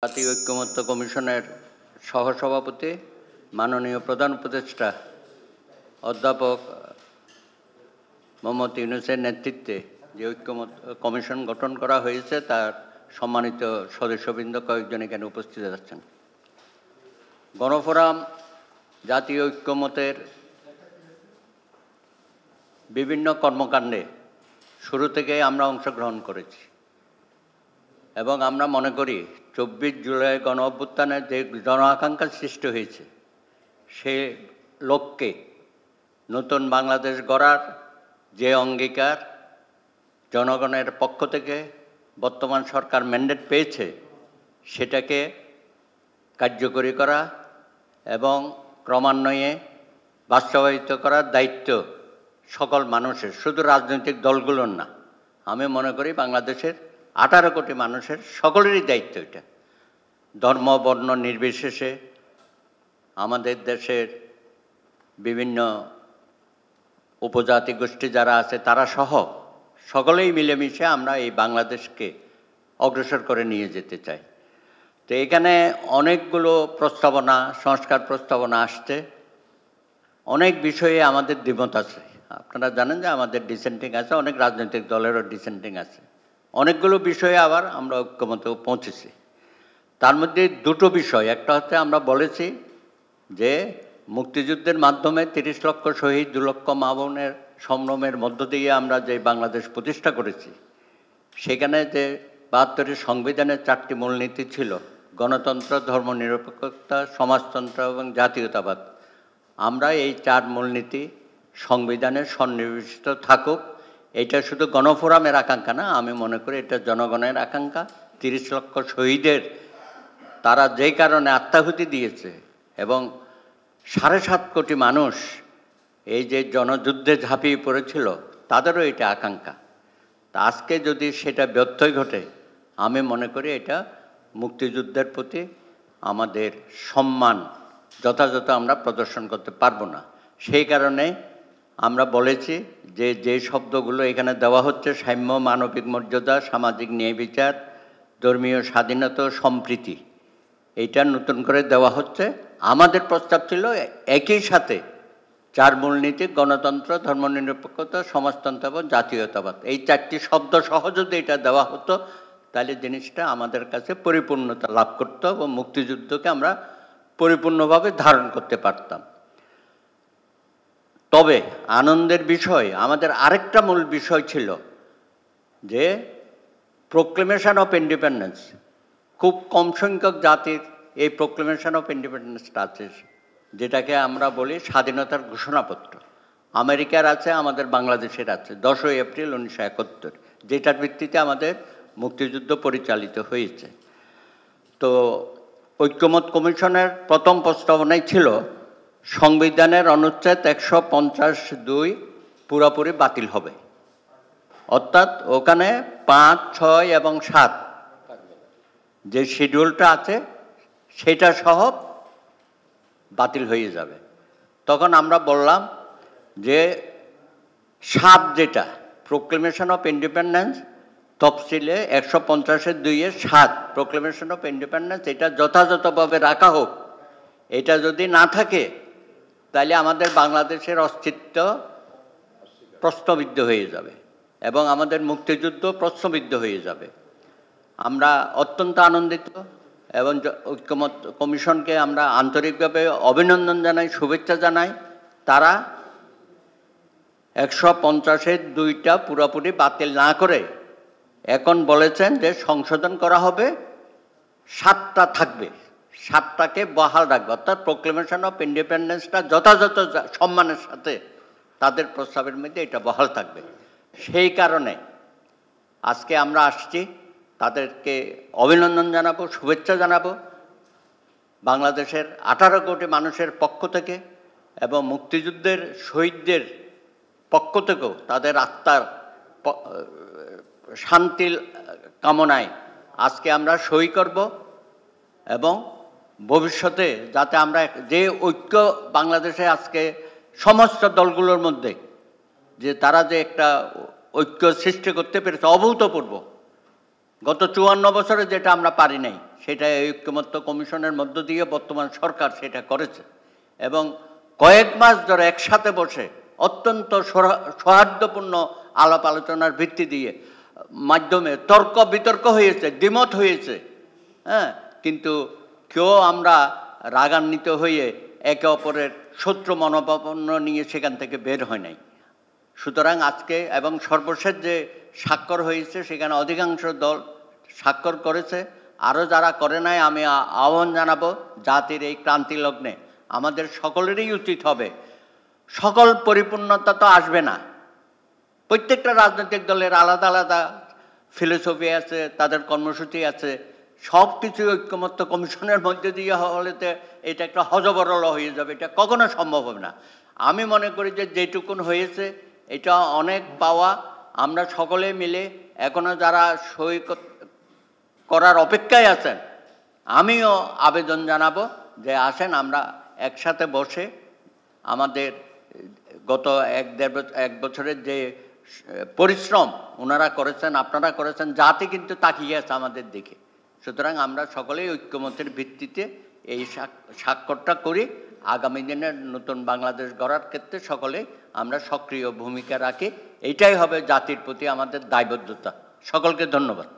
জাতীয় ঐক্যমত্য কমিশনের সহসভাপতি মাননীয় প্রধান উপদেষ্টা অধ্যাপক মোহাম্মদ ইউনূসের নেতৃত্বে যে ঐক্যমত্য কমিশন গঠন করা হয়েছে তার সম্মানিত সদস্যবৃন্দ কয়েকজন এখানে উপস্থিত আছেন। গণফোরাম জাতীয় ঐক্যমত্যের বিভিন্ন কর্মকাণ্ডে শুরু থেকে আমরা অংশগ্রহণ করেছি এবং আমরা মনে করি 24 জুলাই গণ অভ্যুত্থানের যে জন আকাঙ্ক্ষা সৃষ্টি হয়েছে সে লক্ষ্যে নতুন বাংলাদেশ গড়ার যে অঙ্গীকার জনগণের পক্ষ থেকে বর্তমান সরকার ম্যান্ডেট পেয়েছে সেটাকে কার্যকরী করা এবং ক্রমান্বয়ে বাস্তবায়িত করার দায়িত্ব সকল মানুষের, শুধু রাজনৈতিক দলগুলোর না। আমি মনে করি বাংলাদেশের 18 কোটি মানুষের সকলেরই দায়িত্ব এটা। ধর্ম বর্ণ নির্বিশেষে আমাদের দেশের বিভিন্ন উপজাতি গোষ্ঠী যারা আছে তারা সহ সকলেই মিলেমিশে আমরা এই বাংলাদেশকে অগ্রসর করে নিয়ে যেতে চাই। তো এখানে অনেকগুলো প্রস্তাবনা, সংস্কার প্রস্তাবনা আসছে। অনেক বিষয়ে আমাদের দ্বিমত আছে। আপনারা জানেন যে আমাদের ডিসেন্টিং আছে, অনেক রাজনৈতিক দলেরও ডিসেন্টিং আছে। অনেকগুলো বিষয়ে আবার আমরা ঐক্যমত্যে পৌঁছেছি। তার মধ্যে দুটো বিষয়, একটা হচ্ছে আমরা বলেছি যে মুক্তিযুদ্ধের মাধ্যমে 30 লক্ষ শহীদ, 2 লক্ষ মা বোনের সম্ভ্রমের মধ্য দিয়ে আমরা যে বাংলাদেশ প্রতিষ্ঠা করেছি, সেখানে যে 72-এর সংবিধানের 4টি মূলনীতি ছিল, গণতন্ত্র, ধর্মনিরপেক্ষতা, সমাজতন্ত্র এবং জাতীয়তাবাদ। আমরা এই 4 মূলনীতি সংবিধানের সন্নিবেশিত থাকুক, এটা শুধু গণফোরামের আকাঙ্ক্ষা না, আমি মনে করি এটা জনগণের আকাঙ্ক্ষা। 30 লক্ষ শহীদের তারা যেই কারণে আত্মাহুতি দিয়েছে এবং 7.5 কোটি মানুষ এই যে জনযুদ্ধে ঝাঁপিয়ে পড়েছিল তাদেরও এটা আকাঙ্ক্ষা। তা আজকে যদি সেটা ব্যত্যয় ঘটে, আমি মনে করি এটা মুক্তিযুদ্ধের প্রতি আমাদের সম্মান যথাযথ আমরা প্রদর্শন করতে পারবো না। সেই কারণে আমরা বলেছি যে যে শব্দগুলো এখানে দেওয়া হচ্ছে, সাম্য, মানবিক মর্যাদা, সামাজিক ন্যায় বিচার, ধর্মীয় স্বাধীনতা, সম্প্রীতি, এইটা নতুন করে দেওয়া হচ্ছে। আমাদের প্রস্তাব ছিল একই সাথে 4 মূলনীতি, গণতন্ত্র, ধর্মনিরপেক্ষতা, সমাজতন্ত্র এবং জাতীয়তাবাদ, এই 4টি শব্দ সহ যদি এটা দেওয়া হতো তাহলে জিনিসটা আমাদের কাছে পরিপূর্ণতা লাভ করত এবং মুক্তিযুদ্ধকে আমরা পরিপূর্ণভাবে ধারণ করতে পারতাম। তবে আনন্দের বিষয়, আমাদের আরেকটা মূল বিষয় ছিল যে প্রোক্লেমেশন অফ ইন্ডিপেন্ডেন্স। খুব কম সংখ্যক জাতির এই প্রোক্লেমেশন অফ ইন্ডিপেন্ডেন্সটা আছে, যেটাকে আমরা বলি স্বাধীনতার ঘোষণাপত্র। আমেরিকার আছে, আমাদের বাংলাদেশের আছে 10ই এপ্রিল 1971, যেটার ভিত্তিতে আমাদের মুক্তিযুদ্ধ পরিচালিত হয়েছে। তো ঐক্যমত্য কমিশনের প্রথম প্রস্তাবনাই ছিল সংবিধানের অনুচ্ছেদ 150(2) পুরোপুরি বাতিল হবে, অর্থাৎ ওখানে 5, 6 এবং 7 যে শিডিউলটা আছে সেটা সহ বাতিল হয়ে যাবে। তখন আমরা বললাম যে 7 যেটা প্রোক্লেমেশন অফ ইন্ডিপেন্ডেন্স, তফসিলে 150(2) 7 প্রোক্লেমেশন অফ ইন্ডিপেন্ডেন্স, এটা যথাযথভাবে রাখা হোক। এটা যদি না থাকে তাহলে আমাদের বাংলাদেশের অস্তিত্ব প্রশ্নবিদ্ধ হয়ে যাবে এবং আমাদের মুক্তিযুদ্ধ প্রশ্নবিদ্ধ হয়ে যাবে। আমরা অত্যন্ত আনন্দিত এবং ঐক্যমত্য কমিশনকে আমরা আন্তরিকভাবে অভিনন্দন জানাই, শুভেচ্ছা জানাই। তারা 150(2)টা পুরোপুরি বাতিল না করে এখন বলেছেন যে সংশোধন করা হবে, 7টা থাকবে, 7টাকে বহাল রাখবে, অর্থাৎ প্রোক্লেমেশন অফ ইন্ডিপেন্ডেন্সটা যথাযথ সম্মানের সাথে তাদের প্রস্তাবের মধ্যে এটা বহাল থাকবে। সেই কারণে আজকে আমরা আসছি, তাদেরকে অভিনন্দন জানাবো, শুভেচ্ছা জানাবো বাংলাদেশের 18 কোটি মানুষের পক্ষ থেকে এবং মুক্তিযুদ্ধের শহীদদের পক্ষ থেকেও তাদের আত্মার শান্তির কামনায় আজকে আমরা সই করব এবং ভবিষ্যতে যাতে আমরা যে ঐক্য বাংলাদেশে আজকে সমস্ত দলগুলোর মধ্যে যে তারা যে একটা ঐক্য সৃষ্টি করতে পেরেছে অভূতপূর্ব, গত 54 বছরে যেটা আমরা পারি নাই, সেটা এই ঐক্যমত্য কমিশনের মধ্য দিয়ে বর্তমান সরকার সেটা করেছে এবং কয়েক মাস ধরে একসাথে বসে অত্যন্ত সৌহার্দ্যপূর্ণ আলাপ আলোচনার ভিত্তি দিয়ে মাধ্যমে তর্ক বিতর্ক হয়েছে, দ্বিমত হয়েছে, হ্যাঁ, কিন্তু কেউ আমরা রাগান্বিত হয়ে একে অপরের শত্রু মনোভাবাপন্ন নিয়ে সেখান থেকে বের হয় নাই। সুতরাং আজকে এবং সর্বশেষ যে স্বাক্ষর হয়েছে সেখানে অধিকাংশ দল স্বাক্ষর করেছে। আরও যারা করে নাই আমি আহ্বান জানাবো, জাতির এই ক্রান্তি লগ্নে আমাদের সকলেরই উচিত হবে, সকল পরিপূর্ণতা তো আসবে না, প্রত্যেকটা রাজনৈতিক দলের আলাদা আলাদা ফিলোসফি আছে, তাদের কর্মসূচি আছে, সব কিছু ঐক্যমত্য কমিশনের মধ্যে দিয়ে হলেতে এটা একটা হজবরল হয়ে যাবে, এটা কখনো সম্ভব হবে না। আমি মনে করি যে যেটুকুন হয়েছে এটা অনেক পাওয়া। আমরা সকলে মিলে এখনও যারা সই করার অপেক্ষায় আছেন, আমিও আবেদন জানাবো যে আসেন আমরা একসাথে বসে আমাদের গত এক বছরের যে পরিশ্রম ওনারা করেছেন, আপনারা করেছেন, জাতি কিন্তু তাকিয়ে আছে আমাদের দিকে। সুতরাং আমরা সকলেই ঐক্যমতের ভিত্তিতে এই স্বাক্ষরটা করি। আগামী দিনের নতুন বাংলাদেশ গড়ার ক্ষেত্রে সকলে আমরা সক্রিয় ভূমিকা রাখি। এইটাই হবে জাতির প্রতি আমাদের দায়বদ্ধতা। সকলকে ধন্যবাদ।